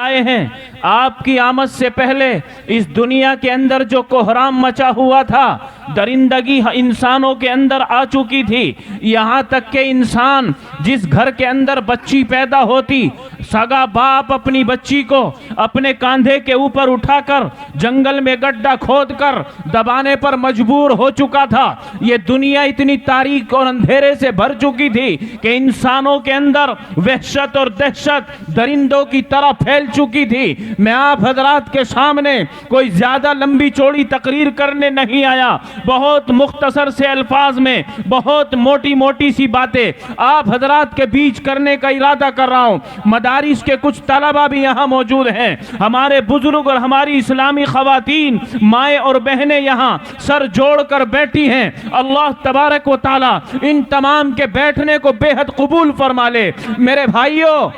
आए हैं। आपकी आमद से पहले इस दुनिया के अंदर जो कोहराम मचा हुआ था, दरिंदगी इंसानों के अंदर आ चुकी थी। यहाँ तक के इंसान जिस घर के अंदर बच्ची पैदा होती, सगा बाप अपनी बच्ची को अपने कंधे के ऊपर उठाकर जंगल में गड्ढा खोदकर दबाने पर मजबूर हो चुका था। ये दुनिया इतनी तारीक और अंधेरे से भर चुकी थी कि इंसानों के अंदर वहशत और दहशत दरिंदों की तरह फैल चुकी थी। मैं आप हजरात के सामने कोई ज्यादा लंबी चौड़ी तकरीर करने नहीं आया, बहुत मुख्तसर से अल्फाज में बहुत मोटी मोटी सी बातें आप हजरात के बीच करने का इरादा कर रहा हूँ। मदारिस के कुछ तलबा भी यहाँ मौजूद हैं, हमारे बुजुर्ग और हमारी इस्लामी खवातीन माएँ और बहनें यहाँ सर जोड़ कर बैठी हैं। अल्लाह तबारक व ताला इन तमाम के बैठने को बेहद कबूल फरमा ले। मेरे भाइयों,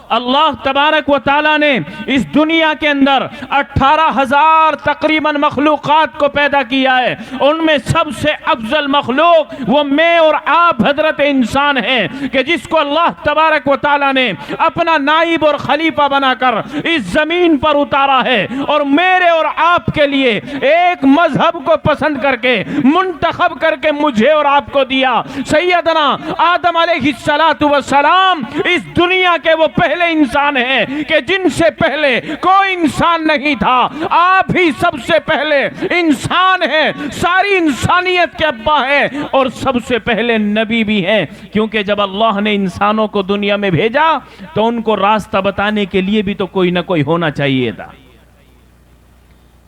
अल्लाह तबारक व ताला ने इस दुनिया के अंदर 18,000 तकरीबन मखलूक़ात को पैदा किया है। उनमें सबसे अफजल मखलूक वो मैं और आप हजरत इंसान हैं कि जिसको अल्लाह तबारक व ताला ने अपना नाइब और खलीफा बनाकर इस जमीन पर उतारा है और मेरे और आपके लिए एक मजहब को पसंद करके मुंतखब करके मुझे और आपको दिया। सैयदना आदम अलैहिस्सलातु वस्सलाम इस दुनिया के वो पहले इंसान है कि जिनसे पहले कोई इंसान नहीं था। आप ही सबसे पहले इंसान है, सारी इंसानियत के अब्बा है और सबसे पहले नबी भी हैं, क्योंकि जब अल्लाह ने इंसानों को दुनिया में भेजा तो उनको रास्ता बताने के लिए भी तो कोई ना कोई होना चाहिए था।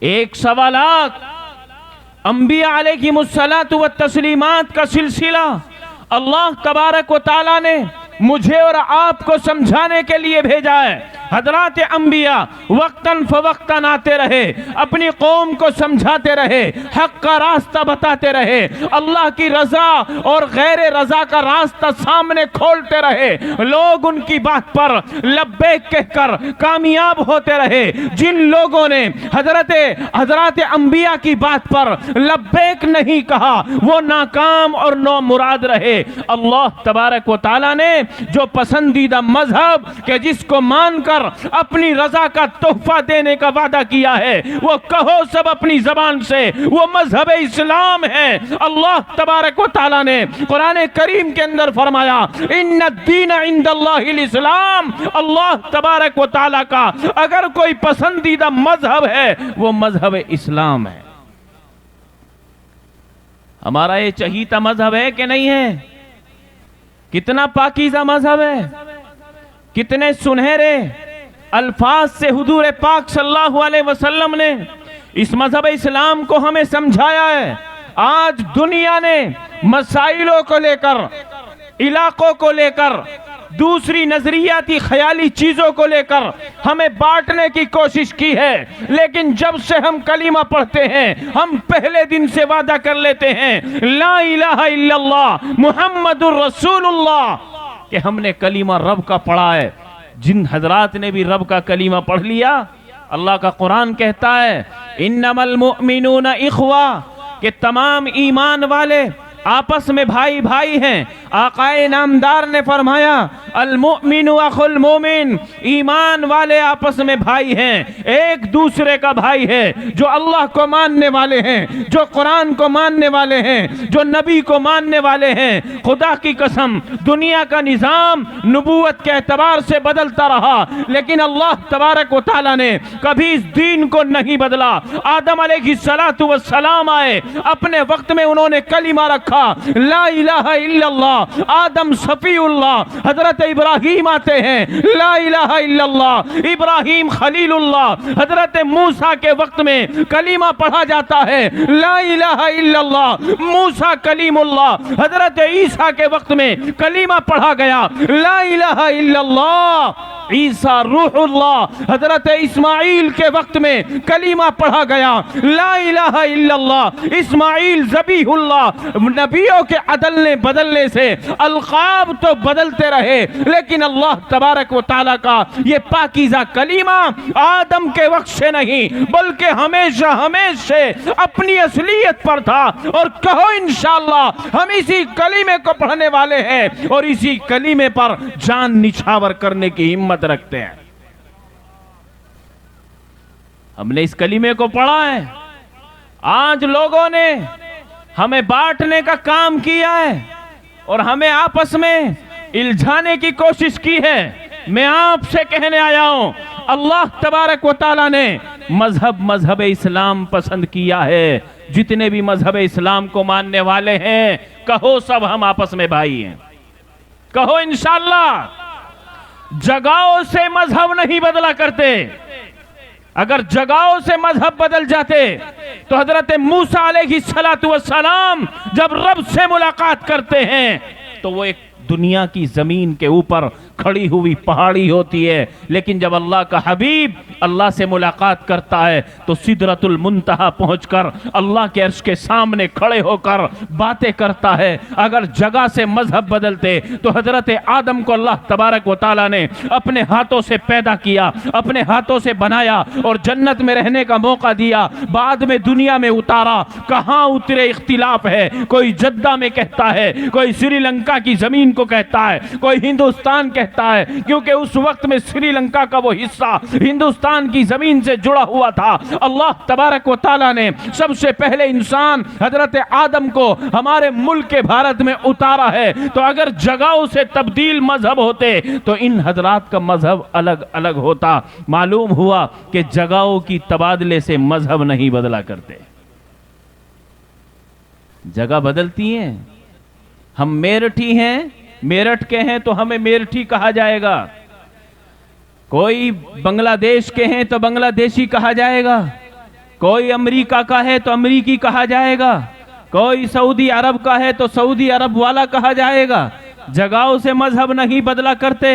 एक सवालात अंबिया अलैहिमुस्सलातु व तस्लीमात का सिलसिला अल्लाह तबारक व ताला ने मुझे और आपको समझाने के लिए भेजा है। हजरात अंबिया वक्तन फवक्तन आते रहे, अपनी कौम को समझाते रहे, हक का रास्ता बताते रहे, अल्लाह की रजा और गैर रजा का रास्ता सामने खोलते रहे। लोग उनकी बात पर लब्बैक कहकर कामयाब होते रहे। जिन लोगों ने हजरात अंबिया की बात पर लब्बैक नहीं कहा वो नाकाम और नामुराद रहे। अल्लाह तबारक व ताला ने जो पसंदीदा मजहब के जिसको मानकर अपनी रजा का तोहफा देने का वादा किया है, वो कहो सब अपनी जबान से, वो मजहब इस्लाम है। अल्लाह तबारक व ताला ने कुरान करीम के अंदर फरमाया इन्ना दीन इंदल्लाहिल इस्लाम। अल्लाह तबारक व ताला का अगर कोई पसंदीदा मजहब है वो मजहब इस्लाम है। हमारा ये चहीता मजहब है कि नहीं है? कितना पाकीज़ा मजहब है, कितने सुनहरे अल्फाज से हुजूर पाक सल्लल्लाहु अलैहि वसल्लम ने इस मजहब इस्लाम को हमें समझाया है। आज दुनिया ने मसाइलों को लेकर, इलाकों को लेकर, दूसरी नजरियाती ख्याली चीजों को लेकर हमें बांटने की कोशिश की है, लेकिन जब से हम कलीमा पढ़ते हैं हम पहले दिन से वादा कर लेते हैं ला इलाहा इल्लल्लाह मुहम्मदुर रसूलुल्लाह कि हमने कलीमा रब का पढ़ा है। जिन हजरात ने भी रब का कलीमा पढ़ लिया, अल्लाह का कुरान कहता है इन्नमल मुअमिनूना इख्वा कि तमाम ईमान वाले आपस में भाई भाई हैं। आकाए नामदार ने फरमाया अल मुमिनु अखुल मोमिन, ईमान वाले आपस में भाई हैं, एक दूसरे का भाई है। जो अल्लाह को मानने वाले हैं, जो कुरान को मानने वाले हैं, जो नबी को मानने वाले हैं। खुदा की कसम दुनिया का निज़ाम नबूवत के एतबार से बदलता रहा, लेकिन अल्लाह तबारक व तआला ने कभी इस दीन को नहीं बदला। आदम अलैहिस्सलातु वस्सलाम आए, अपने वक्त में उन्होंने कलिमा रखा ला इलाहा इल्लल्लाह। आदम सफीउल्लाह, हजरत इब्राहीम आते हैं ला इलाहा इल्लल्लाह। इब्राहीम खलीलुल्लाह, हजरत मूसा के वक्त में कलीमा पढ़ा जाता है ला इलाहा इल्लल्लाह। मूसा कलीमुल्लाह, हजरत ईसा के वक्त में कलीमा पढ़ा गया ला इलाहा इल्लल्लाह। ईसा रूहुल्लाह, हजरत इस्माइल के वक्त में कलीमा पढ़ा गया ला इलाहा इल्लल्लाह। इस्माइल ज़बीहुल्लाह। नबियों के अदलने बदलने से अलकाब तो बदलते रहे, लेकिन अल्लाह तबारक व तआला का ये पाकीज़ा कलीमा आदम के वक्त से नहीं बल्कि हमेशा हमेशा अपनी असलियत पर था। और कहो इंशाअल्लाह हम इसी कलीमे को पढ़ने वाले हैं और इसी कलीमे पर जान निछावर करने की हिम्मत रखते हैं। हमने इस कलीमे को पढ़ा है। आज लोगों ने हमें बांटने का काम किया है और हमें आपस में इल्झाने की कोशिश की है। मैं आपसे कहने आया हूं, अल्लाह तबारक व तआला ने मजहब इस्लाम पसंद किया है। जितने भी मजहब इस्लाम को मानने वाले हैं, कहो सब हम आपस में भाई हैं। कहो इंशाअल्लाह। जगहों से मजहब नहीं बदला करते। अगर जगहों से मजहब बदल जाते तो हजरत मूसा अलैहिस्सलातु वस्सलाम जब रब से मुलाकात करते हैं तो वो एक दुनिया की जमीन के ऊपर खड़ी हुई पहाड़ी होती है, लेकिन जब अल्लाह का हबीब अल्लाह से मुलाकात करता है तो सिदरतुल मुंतहा पहुंचकर अल्लाह के अर्श के सामने खड़े होकर बातें करता है। अगर जगह से मजहब बदलते तो हजरत आदम को अल्लाह तबारक व तआला ने अपने हाथों से पैदा किया, अपने हाथों से बनाया और जन्नत में रहने का मौका दिया, बाद में दुनिया में उतारा। कहाँ उतरे इख्तिलाफ है। कोई जद्दा में कहता है, कोई श्रीलंका की जमीन को कहता है, कोई हिंदुस्तान कहता है, क्योंकि उस वक्त में श्रीलंका का वो हिस्सा हिंदुस्तान की जमीन से जुड़ा हुआ था। अल्लाह तबारक व तआला ने सबसे पहले इंसान हजरत आदम को हमारे मुल्क के भारत में उतारा है। तो अगर जगहों से तब्दील मजहब होते तो इन हजरात का मजहब अलग अलग होता। मालूम हुआ कि जगहों की तबादले से मजहब नहीं बदला करते। जगह बदलती हैं। हम मेरठी हैं, मेरठ के हैं तो हमें मेरठी कहा जाएगा। कोई बांग्लादेश के हैं तो बांग्लादेशी कहा जाएगा। कोई अमेरिका का है तो अमेरिकी कहा जाएगा। कोई सऊदी अरब का है तो सऊदी अरब वाला कहा जाएगा। जगहों से मजहब नहीं बदला करते।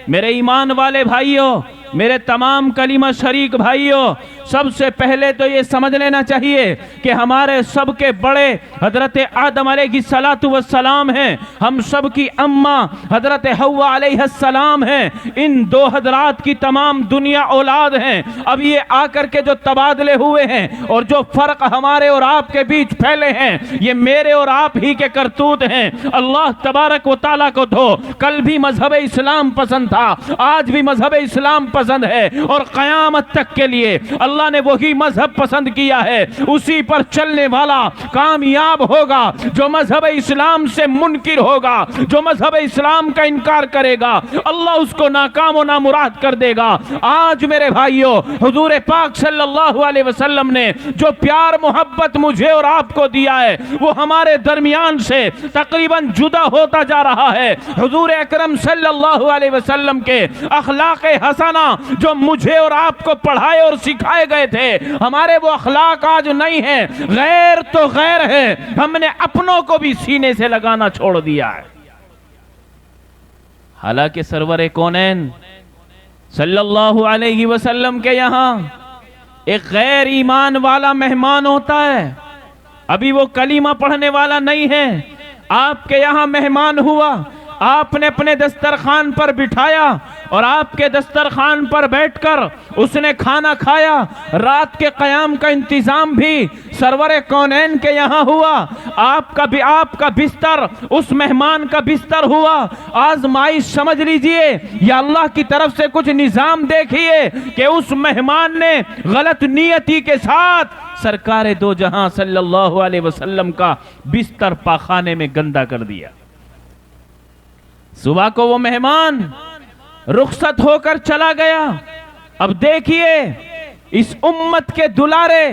मेरे ईमान वाले भाइयों, मेरे तमाम कलीमा शरीक भाइयों, सबसे पहले तो ये समझ लेना चाहिए कि हमारे सबके बड़े हजरत आदम अलैहिस्सलातु वस्सलाम हैं। हम सब की अम्मा हजरत हव्वा अलैहिस्सलाम हैं। इन दो हजरात की तमाम दुनिया औलाद हैं। अब ये आकर के जो तबादले हुए हैं और जो फर्क हमारे और आपके बीच फैले हैं, ये मेरे और आप ही के करतूत हैं। अल्लाह तबारक व तआला को तो कल भी मजहब इस्लाम पसंद था, आज भी मजहब इस्लाम पसंद है और क़यामत तक के लिए अल्लाह ने वही मजहब पसंद किया है। उसी पर चलने वाला कामयाब होगा। जो मजहब इस्लाम से मुनकिर होगा, जो मजहब इस्लाम का इनकार करेगा, अल्लाह उसको नाकाम और नामुराद कर देगा। आज मेरे भाइयों, हुजूर पाक सल्लल्लाहु अलैहि वसल्लम ने जो प्यार मोहब्बत मुझे और आपको दिया है, वो हमारे दरमियान से तकरीबन जुदा होता जा रहा है। हुजूर अकरम सल्लल्लाहु अलैहि वसल्लम के अखलाक हसना जो मुझे और आपको पढ़ाए और सिखाए गए थे, हमारे वो अखलाक आज नहीं है। गैर तो गैर है, हमने अपनों को भी सीने से लगाना छोड़ दिया है। हालांकि सरवर कौनैन सल्लल्लाहु अलैहि वसल्लम के यहां एक गैर ईमान वाला मेहमान होता है। अभी वो कलीमा पढ़ने वाला नहीं है, आपके यहां मेहमान हुआ, आपने अपने दस्तरखान पर बिठाया और आपके दस्तरखान पर बैठकर उसने खाना खाया। रात के क़याम का इंतजाम भी सरवर कौनैन के यहाँ हुआ। आपका बिस्तर उस मेहमान का बिस्तर हुआ। आजमाइश समझ लीजिए या अल्लाह की तरफ से कुछ निज़ाम देखिए कि उस मेहमान ने गलत नियति के साथ सरकार दो जहां सल्लल्लाहु अलैहि वसल्लम का बिस्तर पाखाने में गंदा कर दिया। सुबह को वो मेहमान रुखसत होकर चला गया। अब देखिए, इस उम्मत के दुलारे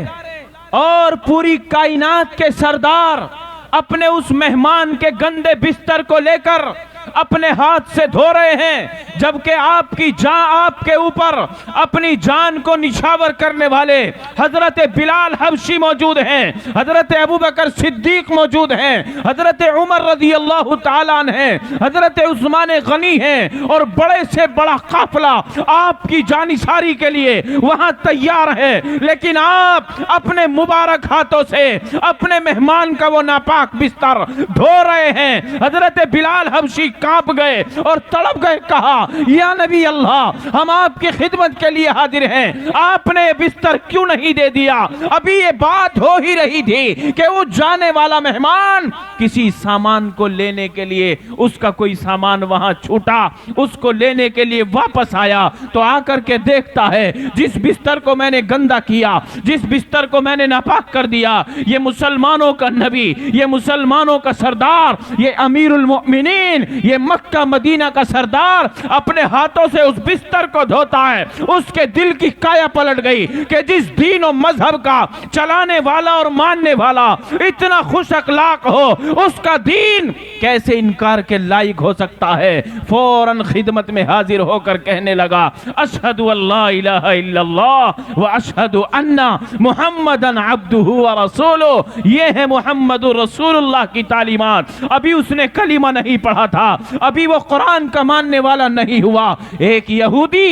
और पूरी कायनात के सरदार अपने उस मेहमान के गंदे बिस्तर को लेकर अपने हाथ से धो रहे हैं, जबकि आपके ऊपर अपनी जान को निछावर करने वाले हजरत बिलाल हबशी मौजूद हैं, हजरत अबू बकर सिद्दीक मौजूद हैं, हजरत उमर रज़ियल्लाहु ताला अन्हु हैं, हजरत उस्मान गनी हैं और बड़े से बड़ा काफिला आपकी जानिसारी के लिए वहां तैयार है। लेकिन आप अपने मुबारक हाथों से अपने मेहमान का वो नापाक बिस्तर धो रहे हैं। हजरत बिलाल हबशी कांप गए और तड़प गए, कहा या नबी अल्लाह, हम आपकी खिदमत के लिए हाजिर हैं, आपने बिस्तर क्यों नहीं दे दिया? अभी ये बात हो ही रही थी कि वो जाने वाला मेहमान किसी सामान को लेने के लिए, उसका कोई सामान वहां छूटा, उसको लेने के लिए वापस आया तो आकर के देखता है जिस बिस्तर को मैंने गंदा किया, जिस बिस्तर को मैंने नापाक कर दिया, ये मुसलमानों का नबी, ये मुसलमानों का सरदार, ये अमीरुल मोमिनीन, ये मक्का मदीना का सरदार अपने हाथों से उस बिस्तर को धोता है। उसके दिल की काया पलट गई कि जिस दीन और मजहब का चलाने वाला और मानने वाला इतना खुश अखलाक हो, उसका दीन कैसे इनकार के लायक हो सकता है। फौरन खिदमत में हाजिर होकर कहने लगा, अशहदु अल्ला इलाहा इल्लल्लाह व अशहदु अन्ना मुहम्मदन अब्दुहु व रसूलुहु। ये है मुहम्मदुर रसूलुल्लाह की तालीमात। अभी उसने कलीमा नहीं पढ़ा था, अभी वो कुरान का मानने वाला नहीं हुआ। एक यहूदी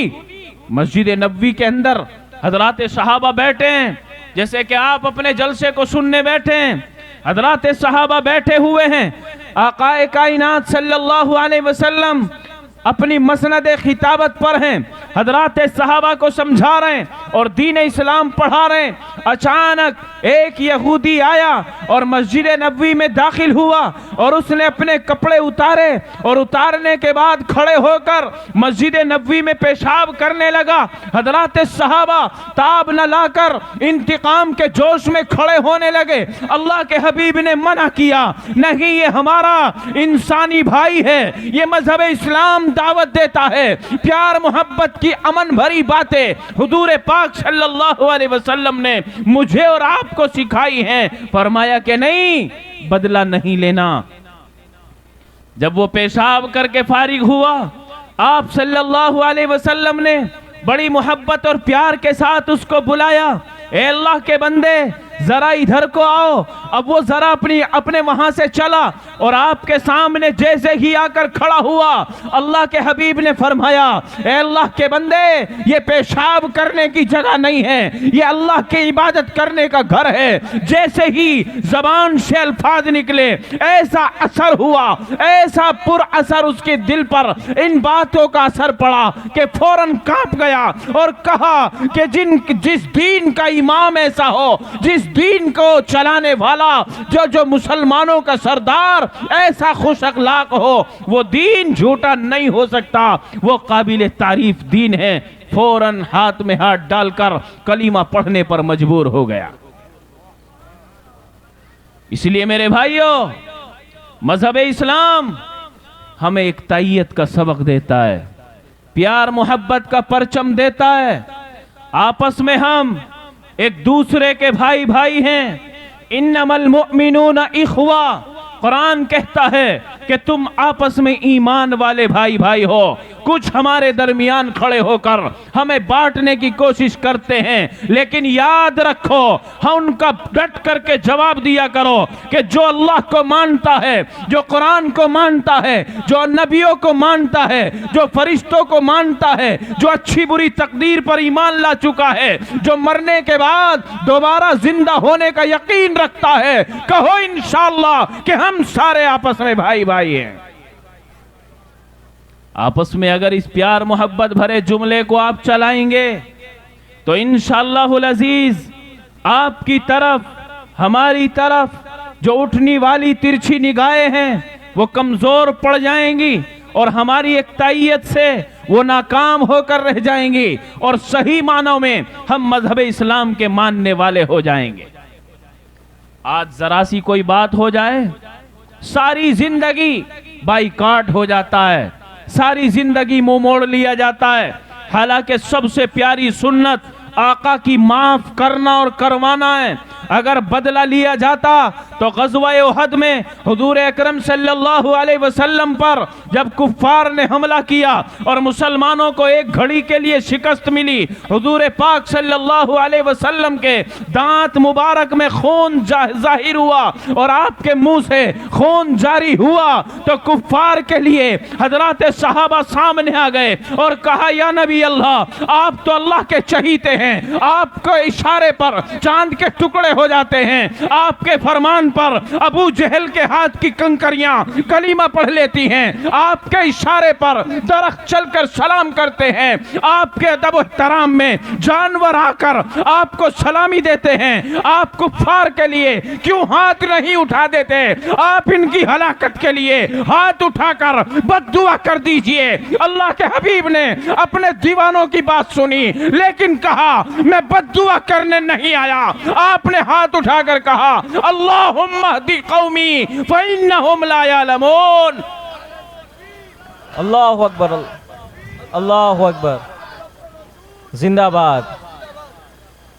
मस्जिद नबवी के अंदर हजरात सहाबा बैठे हैं, जैसे कि आप अपने जलसे को सुनने बैठे हैं, हजरात सहाबा बैठे हुए हैं, आकाए कायनात सल्लल्लाहु अलैहि वसल्लम अपनी मसनद खिताबत पर हैं, हजरात सहाबा को समझा रहे हैं और दीन इस्लाम पढ़ा रहे हैं। अचानक एक यहूदी आया और मस्जिद नबवी में दाखिल हुआ और उसने अपने कपड़े उतारे और उतारने के बाद खड़े होकर मस्जिद नबवी में पेशाब करने लगा। हजरात सहाबा ताब न लाकर इंतकाम के जोश में खड़े होने लगे। अल्लाह के हबीब ने मना किया, नहीं, ये हमारा इंसानी भाई है, ये मजहब इस्लाम दावत देता है, प्यार मोहब्बत की अमन भरी बातें हुजूर पाक सल्लल्लाहु अलैहि वसल्लम ने मुझे और आपको सिखाई हैं। फरमाया कि नहीं, बदला नहीं लेना। जब वो पेशाब करके फारिग हुआ, आप सल्लल्लाहु अलैहि वसल्लम ने बड़ी मोहब्बत और प्यार के साथ उसको बुलाया, ए अल्लाह के बंदे जरा इधर को आओ। अब वो जरा अपने वहां से चला और आपके सामने जैसे ही आकर खड़ा हुआ, अल्लाह के हबीब ने फरमाया, ए अल्लाह के बंदे, ये पेशाब करने की जगह नहीं है, ये अल्लाह की इबादत करने का घर है। जैसे ही जबान से अल्फाज निकले, ऐसा असर हुआ, ऐसा पुर असर उसके दिल पर इन बातों का असर पड़ा कि फौरन कांप गया और कहा कि जिस दीन का इमाम ऐसा हो, जिस दीन को चलाने वाला, जो मुसलमानों का सरदार ऐसा खुश अखलाक हो, वो दीन झूठा नहीं हो सकता, वो काबिल तारीफ दीन है। फौरन हाथ में हाथ डालकर कलीमा पढ़ने पर मजबूर हो गया। इसलिए मेरे भाइयों, मजहब इस्लाम हमें एक तायत का सबक देता है, प्यार मोहब्बत का परचम देता है। आपस में हम एक दूसरे के भाई भाई हैं। इन्नमल मुअमिनूना इख्वा, कुरान कहता है कि तुम आपस में ईमान वाले भाई भाई हो। कुछ हमारे दरमियान खड़े होकर हमें बांटने की कोशिश करते हैं, लेकिन याद रखो, हम उनका डट करके जवाब दिया करो कि जो अल्लाह को मानता है, जो कुरान को मानता है, जो नबियों को मानता है, जो फरिश्तों को मानता है, जो अच्छी बुरी तकदीर पर ईमान ला चुका है, जो मरने के बाद दोबारा जिंदा होने का यकीन रखता है, कहो इंशाअल्लाह कि हम सारे आपस में भाई भाई हैं। आपस में अगर इस प्यार मोहब्बत भरे जुमले को आप चलाएंगे तो इंशाअल्लाहुल अजीज आपकी तरफ, हमारी तरफ जो उठने वाली तिरछी निगाहें हैं वो कमजोर पड़ जाएंगी और हमारी एक तायत से वो नाकाम होकर रह जाएंगी और सही मानों में हम मजहब इस्लाम के मानने वाले हो जाएंगे। आज जरा सी कोई बात हो जाए, सारी जिंदगी बाइकाट हो जाता है, सारी जिंदगी मुंह मोड़ लिया जाता है। हालांकि सबसे प्यारी सुन्नत आका की माफ करना और करवाना है। अगर बदला लिया जाता तो ग़ज़वा उहद में हुजूर अकरम सल्लल्लाहु अलैहि वसल्लम पर जब कुफ्फार ने हमला किया और मुसलमानों को एक घड़ी के लिए शिकस्त मिली, हुजूर पाक सल्लल्लाहु अलैहि वसल्लम के दांत मुबारक में खून जाहिर हुआ और आपके मुंह से खून जारी हुआ, तो कुफ्फार के लिए हजरात सहाबा सामने आ गए और कहा, या नबी अल्लाह, आप तो अल्लाह के चहीते हैं, आपको इशारे पर चांद के टुकड़े हो जाते हैं। आपके फरमान पर अबू जहल के हाथ की कंकरियां कलीमा पढ़ लेती हैं। आपके इशारे पर दरख्त चलकर सलाम करते हैं। आपके अदब एहतराम में जानवर आकर आपको सलामी देते हैं। आप कुफ्फार के लिए क्यों हाथ नहीं उठा देते? आप इनकी हलाकत के लिए हाथ उठाकर बद्दुआ कर दीजिए। अल्लाह के हबीब ने अपने दीवानों की बात सुनी, लेकिन कहा मैं बद्दुआ करने नहीं आया। आपने हाथ उठाकर कहा अल्लाहुम्मा हदी कौमी फइन्नहुम ला यअलमून। अल्लाहु अकबर, अल्लाहु अकबर, जिंदाबाद।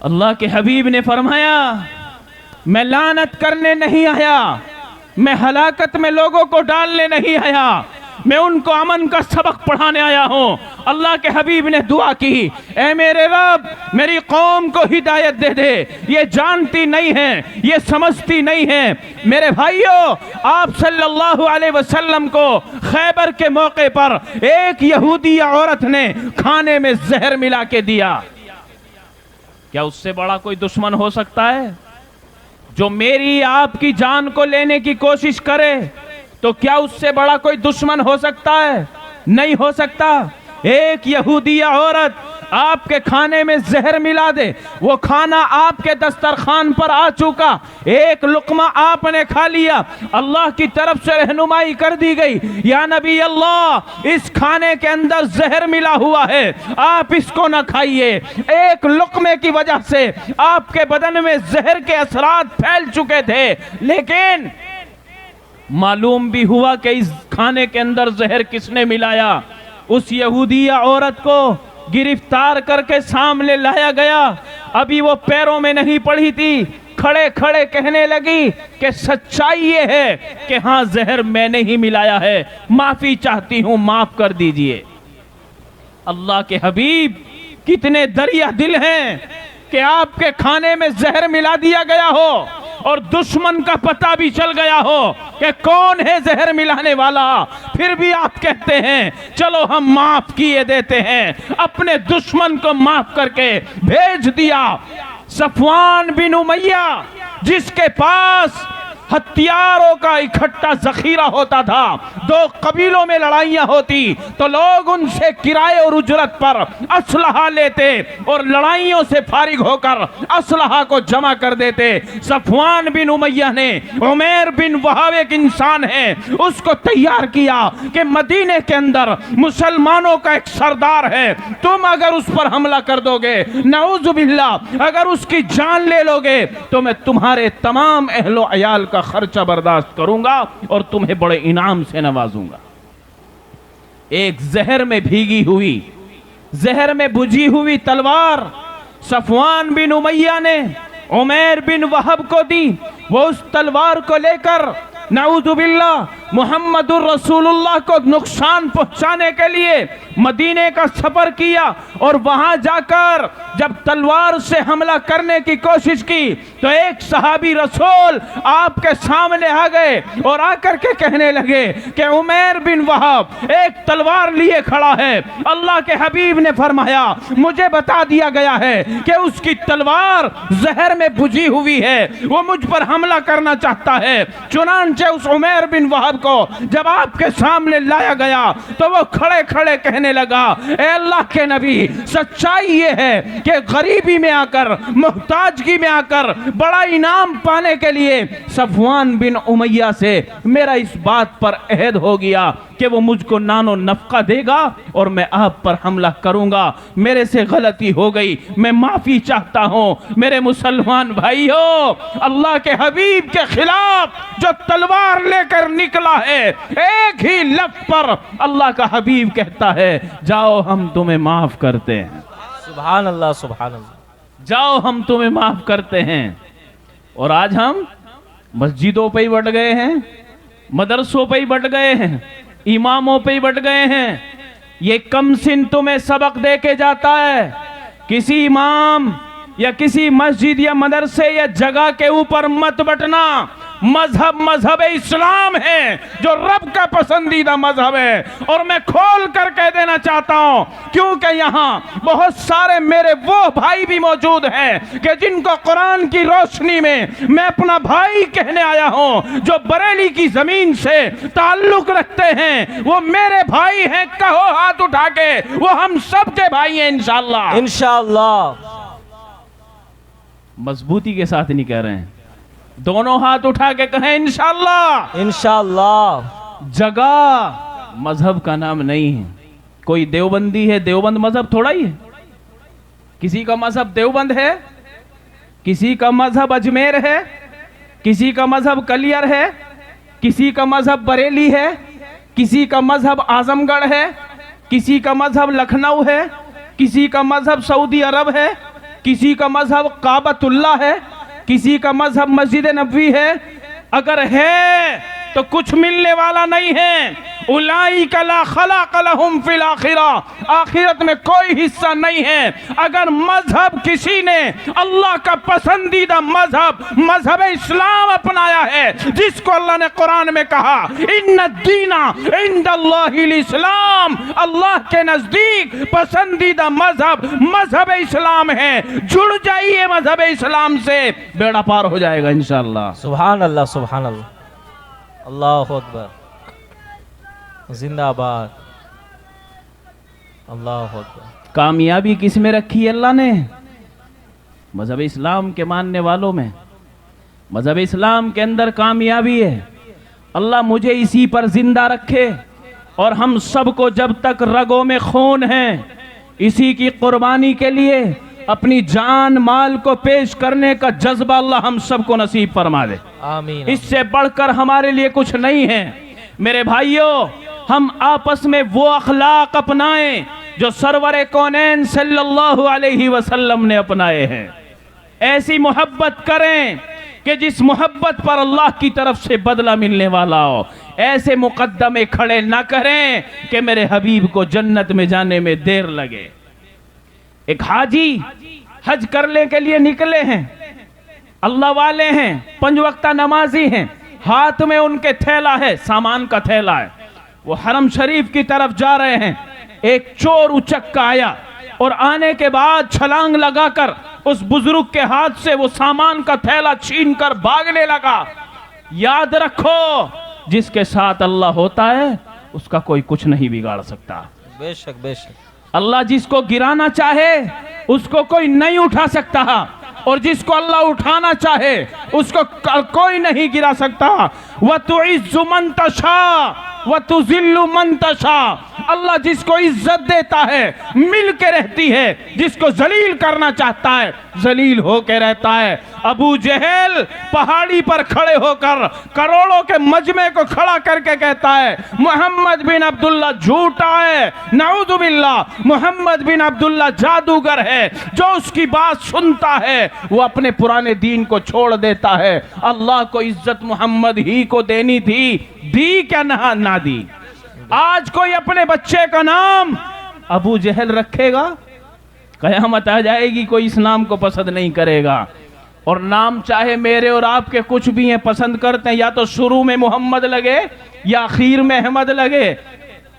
अल्लाह के हबीब ने फरमाया मैं लानत करने नहीं आया, मैं हलाकत में लोगों को डालने नहीं आया, मैं उनको अमन का सबक पढ़ाने आया हूं। अल्लाह के हबीब ने दुआ की, ऐ मेरे रब मेरी कौम को हिदायत दे दे, ये जानती नहीं है, ये समझती नहीं है। मेरे भाइयों, आप सल्लल्लाहु अलैहि वसल्लम को खैबर के मौके पर एक यहूदी औरत ने खाने में जहर मिला के दिया। क्या उससे बड़ा कोई दुश्मन हो सकता है? जो मेरी आपकी जान को लेने की कोशिश करे, तो क्या उससे बड़ा कोई दुश्मन हो सकता है? नहीं हो सकता। एक यहूदी औरत आपके खाने में जहर मिला दे, वो खाना आपके दस्तरखान पर आ चुका, एक लुकमा आपने खा लिया, अल्लाह की तरफ से रहनुमाई कर दी गई, या नबी अल्लाह इस खाने के अंदर जहर मिला हुआ है, आप इसको ना खाइए। एक लुकमे की वजह से आपके बदन में जहर के असरात फैल चुके थे, लेकिन मालूम भी हुआ कि इस खाने के अंदर जहर किसने मिलाया। उस यहूदी औरत को गिरफ्तार करके सामने लाया गया। अभी वो पैरों में नहीं पड़ी थी, खड़े खड़े कहने लगी कि सच्चाई ये है कि हाँ जहर मैंने ही मिलाया है, माफी चाहती हूं, माफ कर दीजिए। अल्लाह के हबीब कितने दरिया दिल हैं कि आपके खाने में जहर मिला दिया गया हो और दुश्मन का पता भी चल गया हो कि कौन है जहर मिलाने वाला, फिर भी आप कहते हैं चलो हम माफ किए देते हैं। अपने दुश्मन को माफ करके भेज दिया। सफवान बिन उमैया, जिसके पास हथियारों का इकट्ठा जखीरा होता था, दो कबीलों में लड़ाइयां होती तो लोग उनसे किराए और उजरत पर असलहा लेते और लड़ाइयों से फारिग होकर असलहा को जमा कर देते। सफवान बिन उमैया ने, उमैर बिन वहाब एक इंसान है, उसको तैयार किया कि मदीने के अंदर मुसलमानों का एक सरदार है, तुम अगर उस पर हमला कर दोगे, नऊजुबिल्लाह अगर उसकी जान ले लोगे, तो मैं तुम्हारे तमाम अहलो अयाल का खर्चा बर्दाश्त करूंगा और तुम्हें बड़े इनाम से नवाजूंगा। एक जहर में भीगी हुई, जहर में बुझी हुई तलवार सफवान बिन उमैया ने उमैर बिन वहब को दी। वो उस तलवार को लेकर नाउजुबिल्लाह मुहम्मदुर रसूलुल्लाह को नुकसान पहुंचाने के लिए मदीने का सफर किया और वहां जाकर जब तलवार से हमला करने की कोशिश की तो एक सहाबी रसूल आपके सामने आ गए और आकर के कहने लगे कि उमैर बिन वहाब एक तलवार लिए खड़ा है। अल्लाह के हबीब ने फरमाया मुझे बता दिया गया है कि उसकी तलवार जहर में बुझी हुई है, वो मुझ पर हमला करना चाहता है। चुनांचे उस उमैर बिन वहाब को जब आपके सामने लाया गया तो वो खड़े खड़े कहने लगा, ए अल्लाह के नबी, सच्चाई ये है कि गरीबी में आकर, मुहताजगी में आकर बड़ा इनाम पाने के लिए सफवान बिन उमैया से मेरा इस बात पर अहद हो गया कि वो मुझको नानो नफका देगा और मैं आप पर हमला करूंगा। मेरे से गलती हो गई, मैं माफी चाहता हूं। मेरे मुसलमान भाइयों, अल्लाह के हबीब के खिलाफ जो तलवार लेकर निकला है, एक ही लफ्ज पर अल्लाह का हबीब कहता है जाओ हम तुम्हें माफ करते हैं। सुभान अल्लाह, सुभान अल्लाह। जाओ हम तुम्हें माफ करते हैं। और आज हम मस्जिदों पे ही बढ़ गए हैं, मदरसों पे ही बढ़ गए हैं, इमामों पे ही बढ़ गए हैं। ये कमसिन तुम्हें सबक दे के जाता है। किसी इमाम या किसी मस्जिद या मदरसे या जगह के ऊपर मत बटना, मजहब मजहब इस्लाम है, जो रब का पसंदीदा मजहब है। और मैं खोल कर कह देना चाहता हूं, क्योंकि यहां बहुत सारे मेरे वो भाई भी मौजूद हैं कि जिनको कुरान की रोशनी में मैं अपना भाई कहने आया हूं, जो बरेली की जमीन से ताल्लुक रखते हैं, वो मेरे भाई हैं। कहो हाथ उठा के, वो हम सब के भाई हैं इंशाअल्लाह। इंशाअल्लाह। मजबूती के साथ नहीं कह रहे हैं, दोनों हाथ उठा के कहें इंशाअल्लाह। इंशाअल्लाह। जगह मजहब का नाम नहीं है। कोई देवबंदी है, देवबंद मजहब थोड़ा ही है। किसी का मजहब देवबंद है, किसी का मजहब अजमेर है, किसी का मजहब कलियर है, किसी का मजहब बरेली है, किसी का मजहब आजमगढ़ है, किसी का मजहब लखनऊ है, किसी का मजहब सऊदी अरब है, किसी का मजहब काबतुल्ला है, किसी का मजहब मस्जिद नबवी है। अगर है तो कुछ मिलने वाला नहीं है। उलाइका ला खलाक लहुम फिल आखिरा, आखिरत में कोई हिस्सा नहीं है। अगर मजहब किसी ने अल्लाह का पसंदीदा मजहब मजहब इस्लाम अपनाया है, जिसको अल्लाह ने कुरान में कहा इन्ना दीना इंदल्लाहिल इस्लाम, अल्लाह के नजदीक पसंदीदा मजहब मजहब इस्लाम है। जुड़ जाइए मजहब इस्लाम से, बेड़ा पार हो जाएगा इंशाअल्लाह। सुभान अल्लाह, सुभान अल्लाह, अल्लाहु अकबर, जिंदाबाद, अल्लाहु अकबर। कामयाबी किस में रखी है अल्लाह ने? मजहब इस्लाम के मानने वालों में। मजहब इस्लाम के अंदर कामयाबी है। अल्लाह मुझे इसी पर जिंदा रखे और हम सबको जब तक रगों में खून है, इसी की कुर्बानी के लिए अपनी जान माल को पेश करने का जज्बा अल्लाह हम सबको नसीब फरमा दे। आमीन। इससे बढ़कर हमारे लिए कुछ नहीं है। मेरे भाइयों, हम आपस में वो अखलाक अपनाएं जो सरवर कौनैन सल्लल्लाहु अलैहि वसल्लम ने अपनाए हैं। ऐसी मोहब्बत करें कि जिस मोहब्बत पर अल्लाह की तरफ से बदला मिलने वाला हो। ऐसे मुकद्दमे खड़े ना करें कि मेरे हबीब को जन्नत में जाने में देर लगे। एक हाजी हज करने के लिए निकले हैं, अल्लाह वाले हैं, 5 वक्ता नमाजी हैं, हाथ में उनके थैला है, सामान का थैला है। वो हरम शरीफ की तरफ जा रहे हैं। एक चोर उचक्का आया और आने के बाद छलांग लगाकर उस बुजुर्ग के हाथ से वो सामान का थैला छीनकर भागने लगा। याद रखो, जिसके साथ अल्लाह होता है उसका कोई कुछ नहीं बिगाड़ सकता। बेशक बेशक। अल्लाह जिसको गिराना चाहे उसको कोई नहीं उठा सकता, और जिसको अल्लाह उठाना चाहे उसको कोई नहीं गिरा सकता। व तुइज्जु मन तशा व तुज़िल्लु मन तशा, अल्लाह जिसको इज्जत देता है मिल के रहती है, जिसको जलील करना चाहता है जलील होके रहता है। अबू जहल पहाड़ी पर खड़े होकर करोड़ों के मजमे को खड़ा करके कहता है मोहम्मद बिन अब्दुल्ला झूठा है, नऊज़ु बिल्लाह, मोहम्मद बिन अब्दुल्ला जादूगर है। जो उसकी बात सुनता है वो अपने पुराने दीन को छोड़ देता है। अल्लाह को इज्जत मोहम्मद ही को देनी थी, दी क्या ना दी। आज कोई अपने बच्चे का नाम अबू जहल रखेगा, कयामत आ जाएगी कोई इस नाम को पसंद नहीं करेगा। और नाम चाहे मेरे और आपके कुछ भी हैं, पसंद करते हैं, या तो शुरू में मोहम्मद लगे या आखिर में अहमद लगे।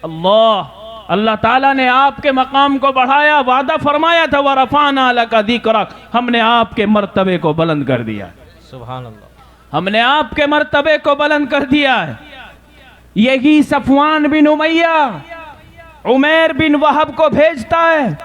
अल्लाह ताला ने आपके मकाम को बढ़ाया, वादा फरमाया था वरफ़अना लका ज़िक्रक, हमने आपके मर्तबे को बुलंद कर दिया। सुभान अल्लाह। हमने आपके मर्तबे को बुलंद कर दिया है। यही सफवान बिन उमैया उमैर बिन वहब को भेजता है,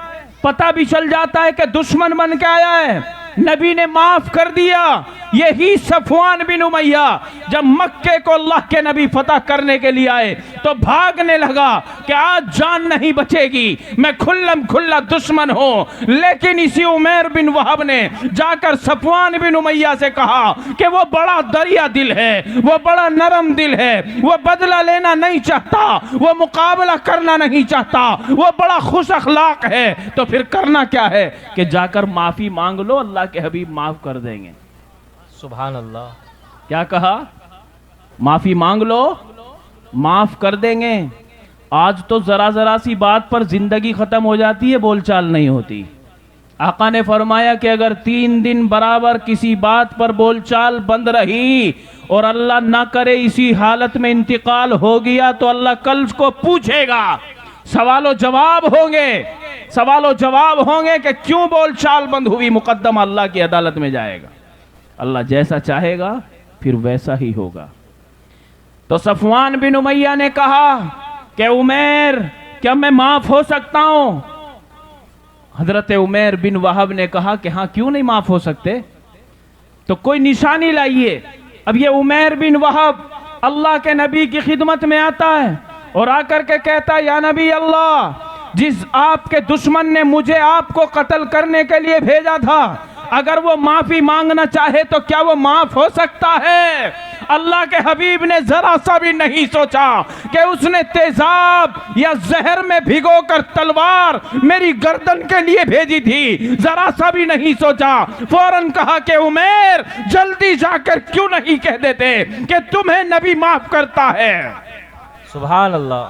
पता भी चल जाता है कि दुश्मन बन के आया है, नबी ने माफ कर दिया। यही सफवान बिन उमैया जब मक्के को अल्लाह के नबी फतह करने के लिए आए तो भागने लगा कि आज जान नहीं बचेगी, मैं खुल्लम खुल्ला दुश्मन हूं। लेकिन इसी उमैर बिन वहब ने जाकर सफवान बिन उमैया से कहा कि वो बड़ा दरिया दिल है, वो बड़ा नरम दिल है, वो बदला लेना नहीं चाहता, वो मुकाबला करना नहीं चाहता, वो बड़ा खुश अखलाक है। तो फिर करना क्या है कि जाकर माफी मांग लो, अल्लाह के हबीब माफ कर देंगे। सुभान अल्लाह। क्या कहा? माफी मांग लो, माफ कर देंगे। आज तो जरा जरा सी बात पर जिंदगी खत्म हो जाती है, बोलचाल नहीं होती। आका ने फरमाया कि अगर 3 दिन बराबर किसी बात पर बोलचाल बंद रही और अल्लाह ना करे इसी हालत में इंतकाल हो गया तो अल्लाह कल को पूछेगा, सवालों जवाब होंगे कि क्यों बोलचाल बंद हुई। मुकद्दमा अल्लाह की अदालत में जाएगा। अल्लाह जैसा चाहेगा फिर वैसा ही होगा। तो सफवान बिन उमैया ने कहा कि उमैर, क्या मैं माफ हो सकता हूं? हजरत उमैर बिन वहाब ने कहा कि हाँ, क्यों नहीं माफ हो सकते, तो कोई निशानी लाइए। अब ये उमैर बिन वहाब अल्लाह के नबी की खिदमत में आता है और आकर के कहता है, या नबी अल्लाह, जिस आपके दुश्मन ने मुझे आपको कत्ल करने के लिए भेजा था, अगर वो माफी मांगना चाहे तो क्या वो माफ हो सकता है? अल्लाह के हबीब ने जरा सा भी नहीं सोचा कि उसने तेजाब या जहर में भिगोकर तलवार मेरी गर्दन के लिए भेजी थी। जरा सा भी नहीं सोचा, फौरन कहा कि उमैर, जल्दी जाकर क्यों नहीं कह देते कि तुम्हें नबी माफ करता है। सुभान अल्लाह।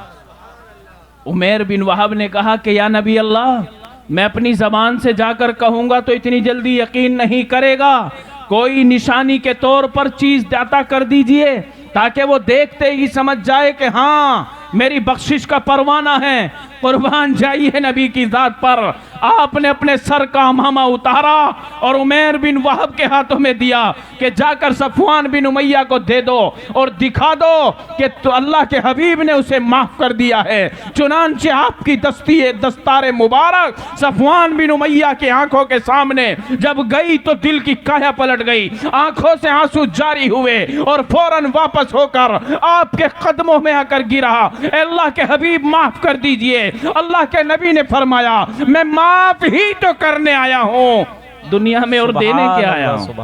उमैर बिन वहाब ने कहा कि या नबी अल्लाह, मैं अपनी जबान से जाकर कहूंगा तो इतनी जल्दी यकीन नहीं करेगा, कोई निशानी के तौर पर चीज दाता कर दीजिए ताकि वो देखते ही समझ जाए कि हाँ, मेरी बख्शिश का परवाना है। कुर्बान जाइए नबी की जात पर। आपने अपने सर का अमामा उतारा और उमैर बिन वहाब के हाथों में दिया कि जाकर सफवान बिन उमैया को दे दो और दिखा दो कि तो अल्लाह के हबीब ने उसे माफ कर दिया है। चुनांचे आपकी दस्तार मुबारक सफवान बिन उमैया की आंखों के सामने जब गई तो दिल की काया पलट गई, आंखों से आंसू जारी हुए और फौरन वापस होकर आपके कदमों में आकर गिरा। अल्लाह के हबीब माफ कर दीजिए। अल्लाह के नबी ने फरमाया, मैं माफ ही तो करने आया हूं दुनिया में और देने के आया हूं,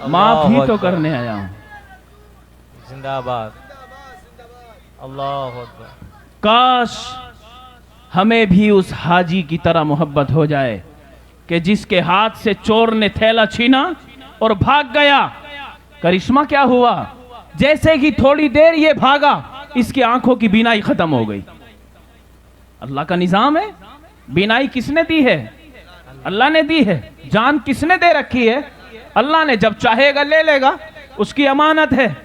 माफ ही तो करने आया हूं। जिंदाबाद, अल्लाह अकबर। काश हमें भी उस हाजी की तरह मोहब्बत हो जाए कि जिसके हाथ से चोर ने थैला छीना और भाग गया। करिश्मा क्या हुआ, जैसे ही थोड़ी देर ये भागा, इसकी आंखों की बीनाई खत्म हो गई। अल्लाह का निजाम है। बीनाई किसने दी है? अल्लाह ने दी है। जान किसने दे रखी है? अल्लाह ने। जब चाहेगा ले लेगा, उसकी अमानत है।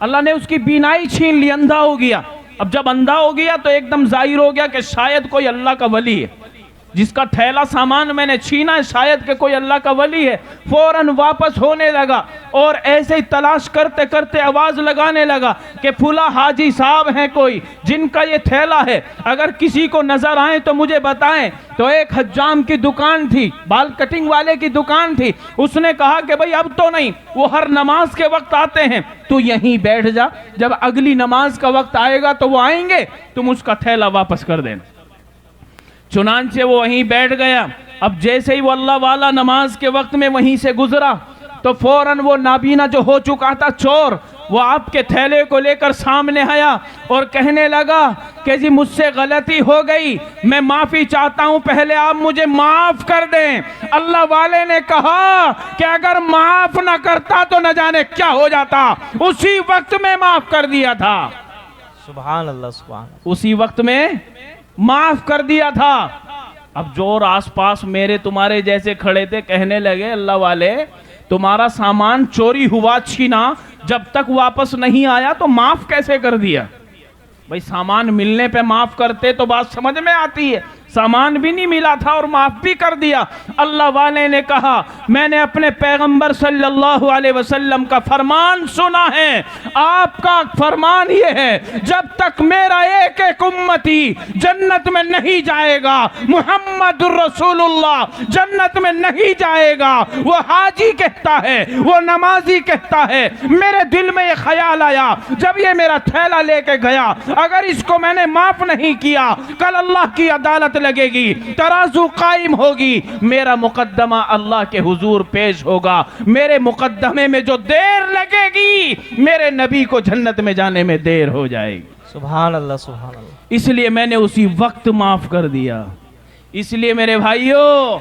अल्लाह ने उसकी बीनाई छीन ली, अंधा हो गया। अब जब अंधा हो गया तो एकदम जाहिर हो गया कि शायद कोई अल्लाह का वली है, जिसका थैला सामान मैंने छीना है, शायद के कोई अल्लाह का वली है। फौरन वापस होने लगा और ऐसे ही तलाश करते करते आवाज लगाने लगा कि फुला हाजी साहब हैं कोई जिनका ये थैला है, अगर किसी को नजर आए तो मुझे बताएं। तो एक हज्जाम की दुकान थी, बाल कटिंग वाले की दुकान थी। उसने कहा कि भाई अब तो नहीं, वो हर नमाज के वक्त आते हैं, तू यहीं बैठ जा, जब अगली नमाज का वक्त आएगा तो वो आएंगे, तुम उसका थैला वापस कर देना। चुनांचे वो वहीं बैठ गया। अब जैसे ही वो अल्लाह वाला नमाज के वक्त में वहीं से गुजरा तो फौरन वो नाबीना जो हो चुका था चोर, वो आपके थैले को लेकर सामने आया और कहने लगा कि जी मुझसे गलती हो गई, मैं माफी चाहता हूं, पहले आप मुझे माफ कर दें। अल्लाह वाले ने कहा कि अगर माफ ना करता तो न जाने क्या हो जाता। उसी वक्त में माफ कर दिया था। सुभान अल्लाह, सुभान अल्लाह। उसी वक्त में माफ कर दिया था। अब जोर आसपास मेरे तुम्हारे जैसे खड़े थे, कहने लगे अल्लाह वाले, तुम्हारा सामान चोरी हुआ, छीना, जब तक वापस नहीं आया तो माफ कैसे कर दिया? भाई सामान मिलने पे माफ करते तो बात समझ में आती है। सामान भी नहीं मिला था और माफ भी कर दिया। अल्लाह वाले ने कहा, मैंने अपने पैगंबर सल्लल्लाहु अलैहि वसल्लम का फरमान सुना है। आपका फरमान ये है, जब तक मेरा एक एक उम्मती जन्नत में नहीं जाएगा, मुहम्मदुर रसूलुल्लाह जन्नत में नहीं जाएगा। वो हाजी कहता है, वो नमाजी कहता है, मेरे दिल में ये ख्याल आया जब ये मेरा थैला लेके गया, अगर इसको मैंने माफ नहीं किया, कल अल्लाह की अदालत लगेगी, तराजू कायम होगी, मेरा मुकद्दमा अल्लाह के हुजूर पेश होगा। मेरे मुकद्दमे में जो देर लगेगी, मेरे नबी को जन्नत में जाने में देर हो जाएगी। सुभान अल्लाह, सुभान अल्लाह। इसलिए मैंने उसी वक्त माफ कर दिया। इसलिए मेरे भाइयों,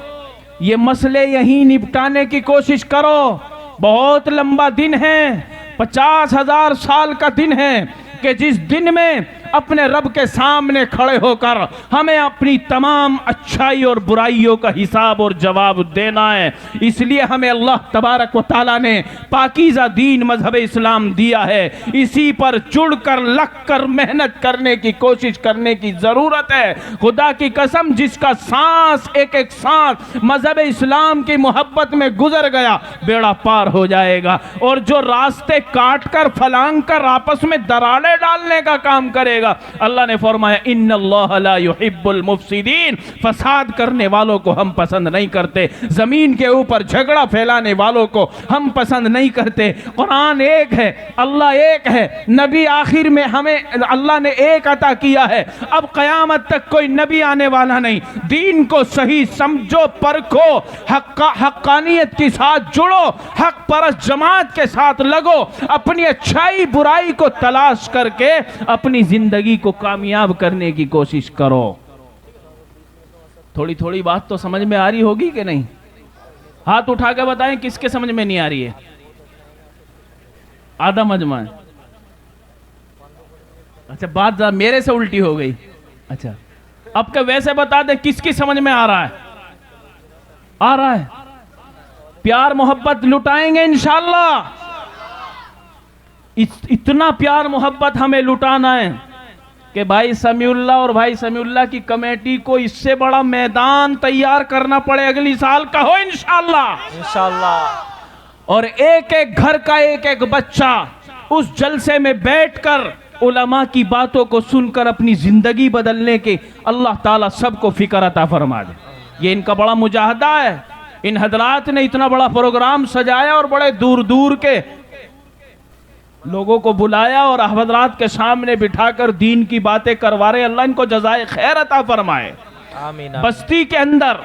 ये मसले यहीं निपटाने की कोशिश करो। बहुत लंबा दिन है, 50,000 साल का दिन है कि जिस दिन में अपने रब के सामने खड़े होकर हमें अपनी तमाम अच्छाई और बुराइयों का हिसाब और जवाब देना है। इसलिए हमें अल्लाह तबारक व तआला ने पाकीज़ा दीन मजहब इस्लाम दिया है। इसी पर जुड़कर लग कर मेहनत करने की कोशिश करने की ज़रूरत है। खुदा की कसम, जिसका सांस एक एक सांस मजहब इस्लाम की मोहब्बत में गुजर गया, बेड़ा पार हो जाएगा। और जो रास्ते काट कर फलांग कर आपस में दरारें डालने का काम करेगा, अल्लाह ने फरमाया इन्नल्लाह ला युहिब्बुल मुफसिदीन, फसाद करने वालों को हम पसंद नहीं करते, जमीन के ऊपर झगड़ा फैलाने वालों को हम पसंद नहीं करते। कुरान एक है, अल्लाह एक है, नबी आखिर में हमें अल्लाह ने एक अता किया है। अब क़यामत तक कोई नबी आने वाला नहीं। दीन को सही समझो, परखो, हक्कानियत के साथ जुड़ो, हक परस्त जमात के साथ लगो, अपनी अच्छाई बुराई को तलाश करके अपनी जिंदगी को कामयाब करने की कोशिश करो। थोड़ी थोड़ी बात तो समझ में आ रही होगी कि नहीं? हाथ उठा के बताएं किसके समझ में नहीं आ रही है। आधा मजमा है। अच्छा, बात मेरे से उल्टी हो गई। अच्छा, अब के वैसे बता दे किसकी समझ में आ रहा है? आ रहा है। प्यार मोहब्बत लुटाएंगे इंशाअल्लाह। इतना प्यार मोहब्बत हमें लुटाना है कि भाई समीउल्लाह और भाई समीउल्लाह की कमेटी को इससे बड़ा मैदान तैयार करना पड़े अगली साल। कहो इंशाअल्लाह। इंशाअल्लाह। और एक एक घर का एक एक बच्चा उस जलसे में बैठकर उलमा की बातों को सुनकर अपनी जिंदगी बदलने के अल्लाह ताला सबको फिक्र अता फरमा दे। ये इनका बड़ा मुजाहदा है। इन हजरात ने इतना बड़ा प्रोग्राम सजाया और बड़े दूर दूर के लोगों को बुलाया और हजरात के सामने बिठाकर दीन की बातें करवा रहे। अल्लाह इनको जज़ाए खैर अता फरमाए। आमीन। बस्ती के अंदर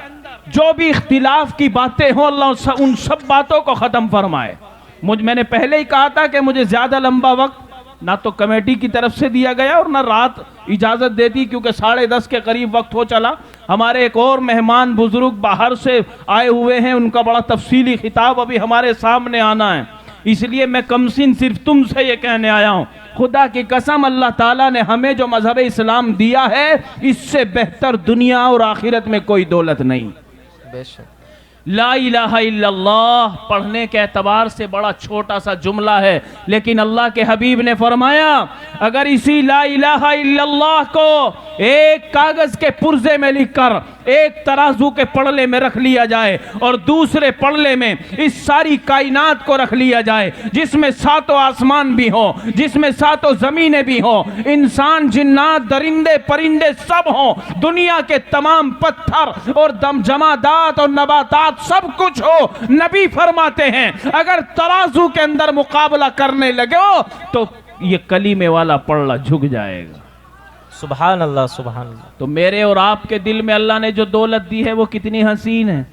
जो भी इख्तिलाफ की बातें हो, अल्लाह उन सब बातों को ख़त्म फरमाए। मैंने पहले ही कहा था कि मुझे ज़्यादा लंबा वक्त ना तो कमेटी की तरफ से दिया गया और ना रात इजाज़त देती, क्योंकि 10:30 के करीब वक्त हो चला। हमारे एक और मेहमान बुजुर्ग बाहर से आए हुए हैं, उनका बड़ा तफसीली खिताब अभी हमारे सामने आना है। इसलिए मैं कमसिन सिर्फ तुमसे ये कहने आया हूँ, खुदा की कसम अल्लाह ताला ने हमें जो मजहब इस्लाम दिया है, इससे बेहतर दुनिया और आखिरत में कोई दौलत नहीं। बेशक। ला इलाहा इल्लल्लाह पढ़ने के एतबार से बड़ा छोटा सा जुमला है, लेकिन अल्लाह के हबीब ने फरमाया अगर इसी ला इलाहा इल्लल्लाह को एक कागज के पुर्जे में लिखकर एक तराजू के पड़ले में रख लिया जाए और दूसरे पड़ले में इस सारी कायनात को रख लिया जाए, जिसमें 7 आसमान भी हो, जिसमें 7 जमीनें भी हो, इंसान जिन्नात दरिंदे परिंदे सब हो, दुनिया के तमाम पत्थर और जमादात और नबातात सब कुछ हो, नबी फरमाते हैं अगर तराजू के अंदर मुकाबला करने लगे हो तो ये कलीमे वाला पड़ला झुक जाएगा। सुभान अल्लाह, सुभान अल्लाह। तो मेरे और आपके दिल में अल्लाह ने जो दौलत दी है वो कितनी हसीन है,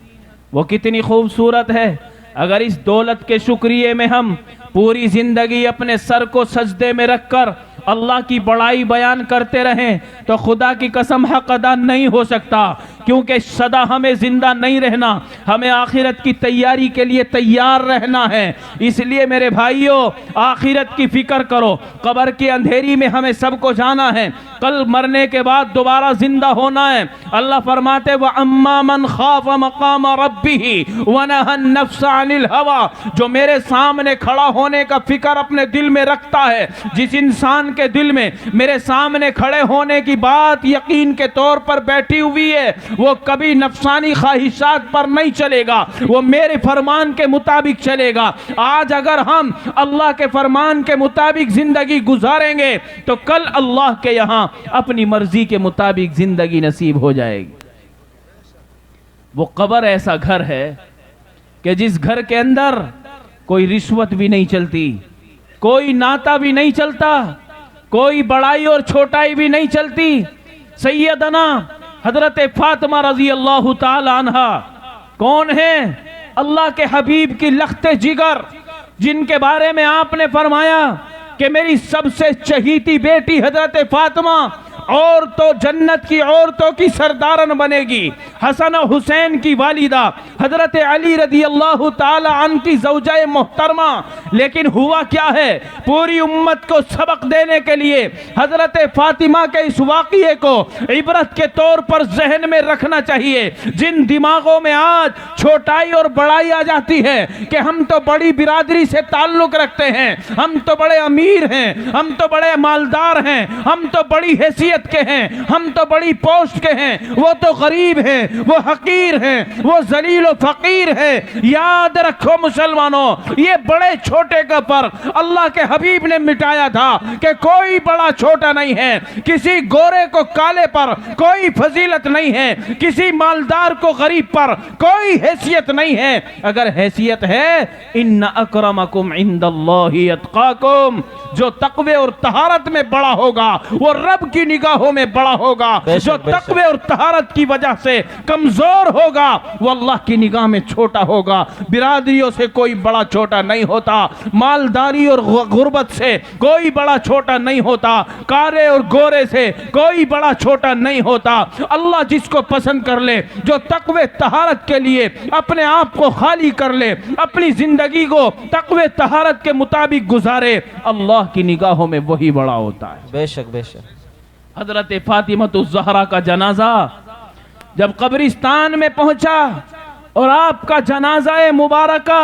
वो कितनी खूबसूरत है। अगर इस दौलत के शुक्रिया में हम पूरी जिंदगी अपने सर को सजदे में रखकर अल्लाह की बड़ाई बयान करते रहें तो खुदा की कसम हक अदा नहीं हो सकता, क्योंकि सदा हमें जिंदा नहीं रहना, हमें आखिरत की तैयारी के लिए तैयार रहना है। इसलिए मेरे भाइयों, आखिरत की फिक्र करो। कब्र की अंधेरी में हमें सबको जाना है, कल मरने के बाद दोबारा जिंदा होना है। अल्लाह फरमाते व अम्मा मन खाफ मकाम रब्बिही व नहन नफ्स अनिल हवा, जो मेरे सामने खड़ा होने का फिक्र अपने दिल में रखता है, जिस इंसान के दिल में मेरे सामने खड़े होने की बात यकीन के तौर पर बैठी हुई है, वो कभी नफसानी ख्वाहिशात पर नहीं चलेगा, वो मेरे फरमान के मुताबिक चलेगा। आज अगर हम अल्लाह के फरमान के मुताबिक जिंदगी गुजारेंगे तो कल अल्लाह के यहां अपनी मर्जी के मुताबिक जिंदगी नसीब हो जाएगी। वो कब्र ऐसा घर है कि जिस घर के अंदर कोई रिश्वत भी नहीं चलती, कोई नाता भी नहीं चलता, कोई बड़ाई और छोटाई भी नहीं चलती। सैयदना हजरत फातिमा रजी अल्लाह ताला अन्हा कौन है? अल्लाह के हबीब की लख्ते जिगर, जिनके बारे में आपने फरमाया कि मेरी सबसे चहीती बेटी हजरत फातिमा और तो जन्नत की औरतों की सरदारन बनेगी। हसन और हुसैन की वालिदा हजरत अली रदी अल्लाह ताला अन की ज़ौजाए मोहतरमा। लेकिन हुआ क्या है, पूरी उम्मत को सबक देने के लिए हजरत फातिमा के इस वाक़ये को इबरत के तौर पर जहन में रखना चाहिए। जिन दिमागों में आज छोटाई और बड़ाई आ जाती है कि हम तो बड़ी बिरादरी से ताल्लुक रखते हैं, हम तो बड़े अमीर हैं, हम तो बड़े मालदार हैं, हम तो बड़ी हैसियत के हैं, हम तो बड़ी पोस्ट के हैं, वो तो गरीब हैं, वो हकीर हैं, वो जलील व फकीर हैं। याद रखो मुसलमानों, ये बड़े छोटे का फर्क अल्लाह के हबीब ने मिटाया था कि कोई बड़ा छोटा नहीं है। किसी गोरे को काले पर कोई फजीलत नहीं है, किसी मालदार को गरीब पर कोई हैसियत नहीं है। अगर हैसियत है, इन्ना अकरमकुम इंदल्लाहि अत्काकुम, जो तकवे और तहारत में बड़ा होगा वो रब की निगाहों में बड़ा होगा। जो तकवे और तहारत की वजह से कमजोर होगा वो अल्लाह की निगाह में छोटा होगा। बिरादरियों से कोई बड़ा छोटा नहीं होता, मालदारी और गुर्बत से कोई बड़ा छोटा नहीं होता, कारे और गोरे से कोई बड़ा छोटा नहीं होता। अल्लाह जिसको पसंद कर ले, जो तकवे तहारत के लिए अपने आप को खाली कर ले, अपनी जिंदगी को तकवे तहारत के मुताबिक गुजारे, अल्लाह की निगाहों में वही बड़ा होता है। बेशक बेशक। हजरत फातिमतुज़ ज़हरा का जनाजा जब कब्रिस्तान में पहुंचा और आपका जनाजा मुबारका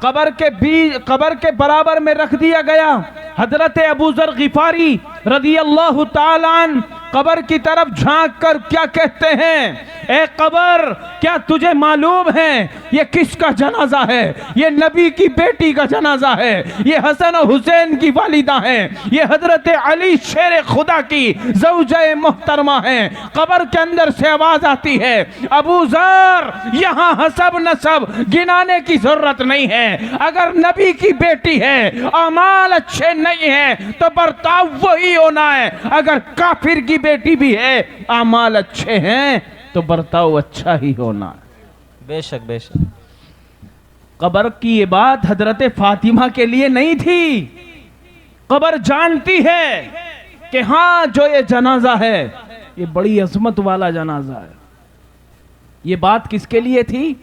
कब्र के बराबर में रख दिया गया, हजरत अबू ज़र गिफारी रदी अल्लाह ताला अन्हु कब्र की तरफ झांक कर क्या कहते हैं, ए कब्र, क्या तुझे मालूम है ये किसका जनाजा है? ये नबी की बेटी का जनाजा है, ये हसन और हुसैन की वालिदा है, ये हजरत अली शेर खुदा की ज़ौजाए मोहतरमा है। कब्र के अंदर से आवाज आती है, अबू ज़र, यहाँ हसब नसब गिनाने की जरूरत नहीं है। अगर नबी की बेटी है, अमाल अच्छे नहीं है तो बर्ताव वही होना है। अगर काफिर की बेटी भी है, अमाल अच्छे हैं तो बर्ताव अच्छा ही होना है। बेशक बेशक। कब्र की ये बात हजरत फातिमा के लिए नहीं थी। कब्र जानती है कि हाँ, जो ये जनाजा है ये बड़ी अजमत वाला जनाजा है। ये बात किसके लिए थी?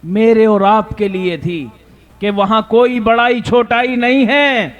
मेरे और आपके लिए थी कि वहां कोई बड़ाई छोटाई नहीं है।